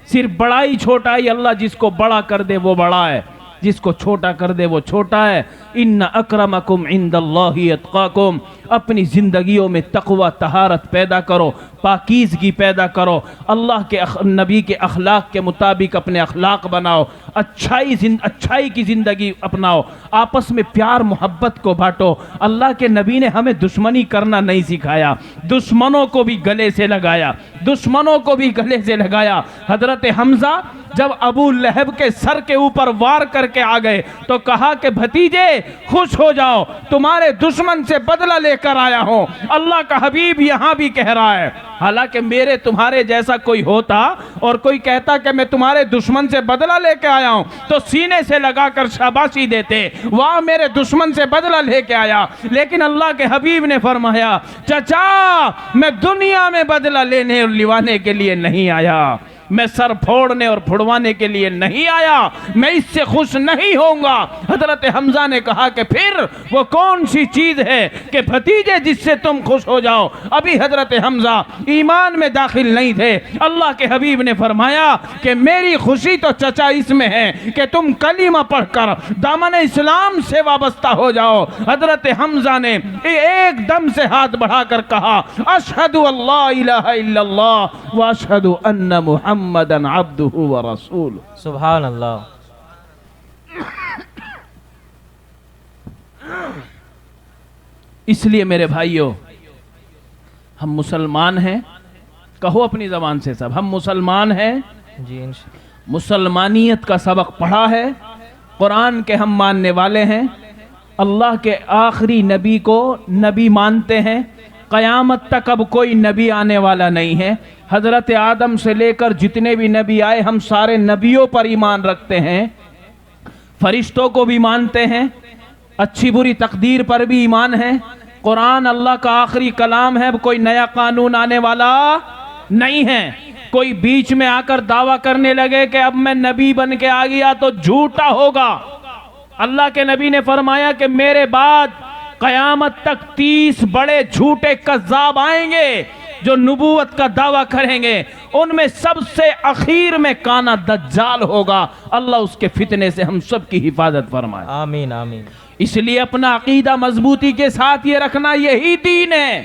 सिर्फ बड़ाई छोटाई, अल्लाह जिसको बड़ा कर दे वो बड़ा है, जिसको छोटा कर दे वो छोटा है। इन्ना अक्रमकुम इंदल्लाहि अत्काकुम। अपनी जिंदगियों में तकवा तहारत पैदा करो, पाकीज़गी पैदा करो, अल्लाह के नबी के अखलाक के मुताबिक अपने अखलाक बनाओ, अच्छाई की ज़िंदगी अपनाओ, आपस में प्यार मोहब्बत को बांटो। अल्लाह के नबी ने हमें दुश्मनी करना नहीं सिखाया, दुश्मनों को भी गले से लगाया, दुश्मनों को भी गले से लगाया। हजरत हमजा जब अबू लहब के सर के ऊपर वार करके आ गए तो कहा कि भतीजे खुश हो जाओ, तुम्हारे दुश्मन से बदला लेकर आया हूं। अल्लाह का हबीब यहां भी कह रहा है, हालांकि मेरे तुम्हारे जैसा कोई होता और कोई कहता कि मैं तुम्हारे दुश्मन से बदला लेके आया हूं तो सीने से लगाकर शाबाशी देते, वाह मेरे दुश्मन से बदला लेके आया। लेकिन अल्लाह के हबीब ने फरमाया, चचा, मैं दुनिया में बदला लेने और लिवाने के लिए नहीं आया, मैं सर फोड़ने और फुड़वाने के लिए नहीं आया, मैं इससे खुश नहीं होऊंगा। हजरत हमजा ने कहा कि फिर वो कौन सी चीज है कि भतीजे जिससे तुम खुश हो जाओ? अभी हजरत हमजा ईमान में दाखिल नहीं थे। अल्लाह के हबीब ने फरमाया कि मेरी खुशी तो चचा इसमें है कि तुम कलीमा पढ़कर दामन इस्लाम से वाबस्ता हो जाओ। हजरत हमजा ने एकदम से हाथ बढ़ाकर कहा, अशहदु अल्ला इलाहा इल्लल्लाह व अशहदु अन्ना मुहम्मदन अब्दुहु व रसूलुहु। सुभान अल्लाह। इसलिए मेरे भाइयों, हम मुसलमान हैं, कहो अपनी जबान से सब, हम मुसलमान हैं जी। मुसलमानियत का सबक पढ़ा है, कुरान के हम मानने वाले हैं, अल्लाह के आखिरी नबी को नबी मानते हैं, क़यामत तक अब कोई नबी आने वाला नहीं है। हज़रत आदम से लेकर जितने भी नबी आए हम सारे नबियों पर ईमान रखते हैं, फरिश्तों को भी मानते हैं, अच्छी बुरी तकदीर पर भी ईमान है। कुरान अल्लाह का आखिरी कलाम है, अब कोई नया कानून आने वाला नहीं है। कोई बीच में आकर दावा करने लगे कि अब मैं नबी बन के आ गया तो झूठा होगा। अल्लाह के नबी ने फरमाया कि मेरे बाद कयामत तक 30 बड़े झूठे कज़्ज़ाब आएंगे जो नबूवत का दावा करेंगे। उनमें सबसे आखिर में काना दज्जाल होगा। अल्लाह उसके फितने से हम सब की हिफाजत फरमाए। आमीन आमीन। इसलिए अपना अकीदा मजबूती के साथ ये रखना, यही दीन है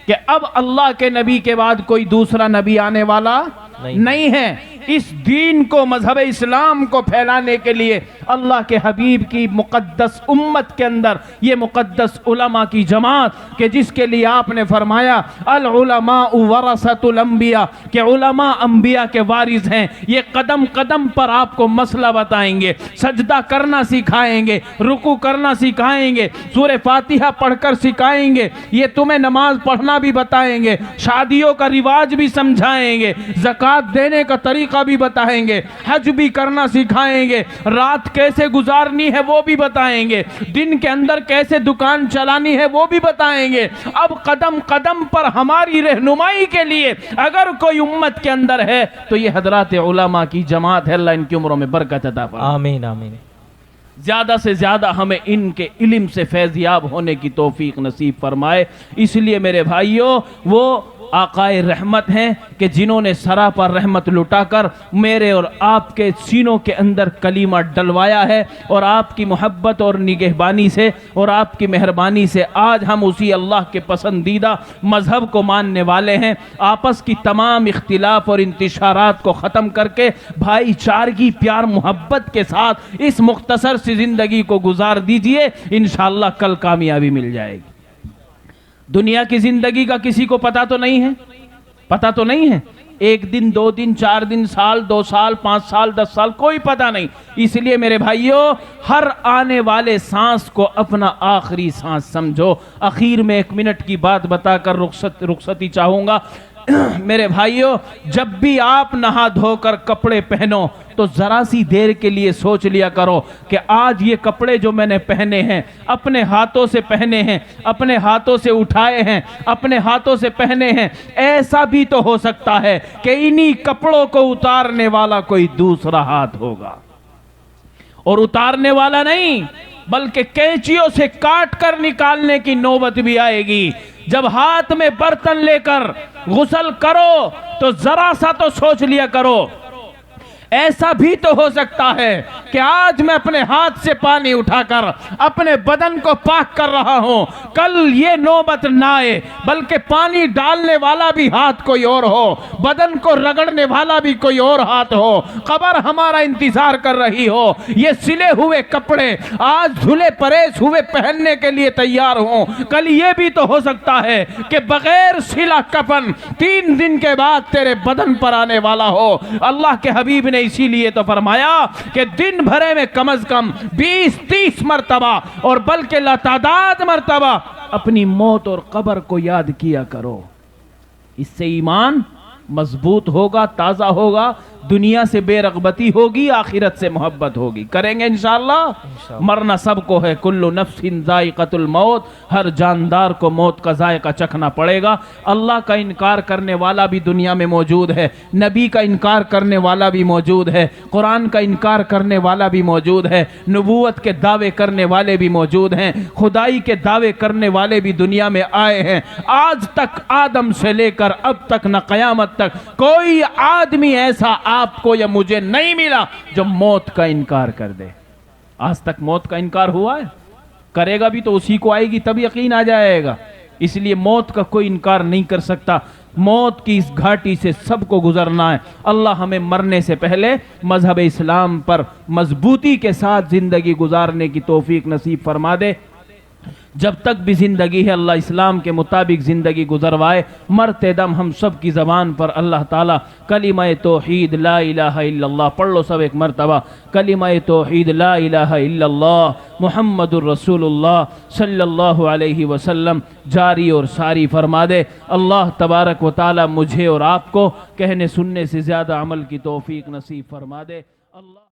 कि अब अल्लाह के नबी के बाद कोई दूसरा नबी आने वाला नहीं है। इस दीन को, मजहब इस्लाम को फैलाने के लिए अल्लाह के हबीब की मुकद्दस उम्मत के अंदर ये मुकद्दस उलमा की जमात के जिसके लिए आपने फरमाया अल उलमा वरसतुल अंबिया, के उलमा अंबिया के वारिस हैं। ये कदम कदम पर आपको मसला बताएंगे, सजदा करना सिखाएंगे, रुकू करना सिखाएंगे, सूरह फातिहा पढ़कर सिखाएंगे, ये तुम्हें नमाज पढ़ना भी बताएंगे, शादियों का रिवाज भी समझाएंगे, ज़कात देने का तरीका भी बताएंगे, हज भी करना सिखाएंगे, रात कैसे गुजारनी है वो भी बताएंगे, दिन के अंदर कैसे दुकान चलानी है वो भी बताएंगे। अब कदम कदम पर हमारी रहनुमाई के लिए अगर कोई उम्मत के अंदर है तो ये हजरात उलमा की जमात है। अल्लाह इनकी उम्रों में बरकत अता फरमाए। आमीन आमीन। ज्यादा से ज्यादा हमें इनके इल्म से फैज़याब होने की तौफीक नसीब फरमाए। इसलिए मेरे भाइयों, वो आकाए रहमत हैं कि जिन्होंने सरा पर रहमत लुटाकर मेरे और आपके सीनों के अंदर कलीमा डलवाया है, और आपकी मोहब्बत और निगहबानी से और आपकी मेहरबानी से आज हम उसी अल्लाह के पसंदीदा मज़हब को मानने वाले हैं। आपस की तमाम इख्तिलाफ और इंतिशारात को ख़त्म करके भाईचारगी, प्यार, मोहब्बत के साथ इस मुख्तसर सी ज़िंदगी को गुजार दीजिए, इंशाअल्लाह कल कामयाबी मिल जाएगी। दुनिया की जिंदगी का किसी को पता तो नहीं है, पता तो नहीं है। एक दिन, 2 दिन, 4 दिन, साल, 2 साल, 5 साल, 10 साल, कोई पता नहीं। इसलिए मेरे भाइयों, हर आने वाले सांस को अपना आखिरी सांस समझो। आखिर में 1 मिनट की बात बताकर रुखसती चाहूंगा। मेरे भाइयों, जब भी आप नहा धोकर कपड़े पहनो तो जरा सी देर के लिए सोच लिया करो कि आज ये कपड़े जो मैंने पहने हैं, अपने हाथों से पहने हैं, अपने हाथों से उठाए हैं, अपने हाथों से पहने हैं, ऐसा भी तो हो सकता है कि इन्हीं कपड़ों को उतारने वाला कोई दूसरा हाथ होगा, और उतारने वाला नहीं बल्कि कैंचियों से काट कर निकालने की नौबत भी आएगी। जब हाथ में बर्तन लेकर गुस्ल करो तो जरा सा तो सोच लिया करो, ऐसा भी तो हो सकता है कि आज मैं अपने हाथ से पानी उठाकर अपने बदन को पाक कर रहा हूं, कल ये नौबत ना आए बल्कि पानी डालने वाला भी हाथ कोई और हो, बदन को रगड़ने वाला भी कोई और हाथ हो, कब्र हमारा इंतजार कर रही हो, ये सिले हुए कपड़े आज धुले परेश हुए पहनने के लिए तैयार हों, कल ये भी तो हो सकता है कि बगैर सिला कफन 3 दिन के बाद तेरे बदन पर आने वाला हो। अल्लाह के हबीब ने इसीलिए तो फरमाया कि दिन भरे में कम से कम 20-30 मरतबा और बल्कि लातादाद मरतबा अपनी मौत और कब्र को याद किया करो। इससे ईमान मजबूत होगा, ताज़ा होगा, दुनिया से बेरगबती होगी, आखिरत से मोहब्बत होगी। करेंगे इंशाअल्लाह। मरना सबको है, कुल्लु नफ्सिन जायक़तुल मौत, हर जानदार को मौत का जायका चखना पड़ेगा। अल्लाह का इनकार करने वाला भी दुनिया में मौजूद है, नबी का इनकार करने वाला भी मौजूद है, कुरान का इनकार करने वाला भी मौजूद है, नबूवत के दावे करने वाले भी मौजूद हैं, खुदाई के दावे करने वाले भी दुनिया में आए हैं। आज तक आदम से लेकर अब तक न क़यामत तक कोई आदमी ऐसा आपको या मुझे नहीं मिला जो मौत का इनकार कर दे। आज तक मौत का इनकार हुआ है? करेगा भी तो उसी को आएगी, तब यकीन आ जाएगा। इसलिए मौत का कोई इनकार नहीं कर सकता। मौत की इस घाटी से सबको गुजरना है। अल्लाह हमें मरने से पहले मजहब इस्लाम पर मजबूती के साथ जिंदगी गुजारने की तौफीक नसीब फरमा दे। जब तक भी जिंदगी है अल्लाह इस्लाम के मुताबिक ज़िंदगी गुजरवाए। मरते दम हम सब की ज़बान पर अल्लाह ताला कलिमा तौहीद ला इलाहा इल्लल्लाह पढ़ लो सब एक मरतबा। कलिमा तौहीद ला इलाहा इल्लल्लाह मुहम्मदुर रसूलुल्लाह सल्लल्लाहु अलैहि वसल्लम जारी और सारी फरमा दे। अल्लाह तबारक व ताला मुझे और आपको कहने सुनने से ज़्यादा अमल की तौफीक नसीब फरमा दे। अल्लाह